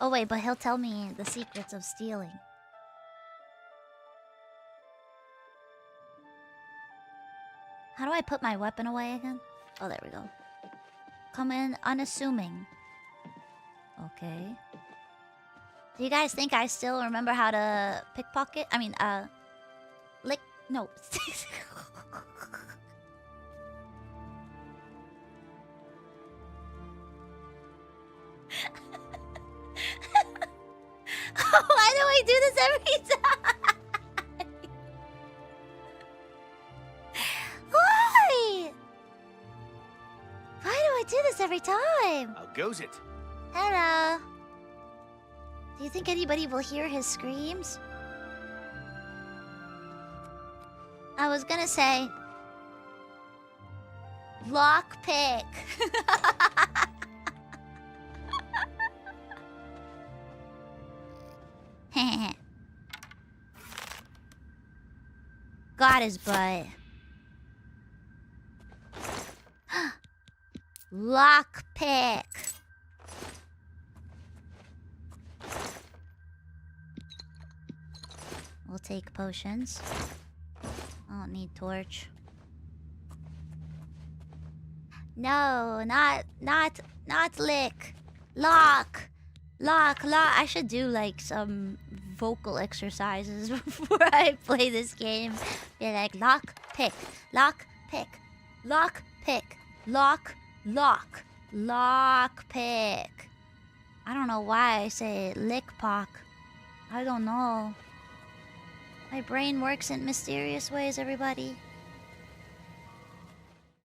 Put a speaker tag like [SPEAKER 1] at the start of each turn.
[SPEAKER 1] Oh wait, but he'll tell me the secrets of stealing. How do I put my weapon away again? Oh, there we go. Come in unassuming. Okay. Do you guys think I still remember how to pickpocket? I mean, lick... No. Why do I do this every time? Why? Why do I do this every time?
[SPEAKER 2] How goes it?
[SPEAKER 1] Hello. Do you think anybody will hear his screams? I was gonna say... Lockpick. Got his butt. Lockpick. We'll take potions. I don't need torch. No, not lick. Lock. Lock. I should do like some vocal exercises before I play this game. Be like lock, pick, lock, pick, lock, pick, lock, pick. I don't know why I say lickpock. I don't know. My brain works in mysterious ways, everybody.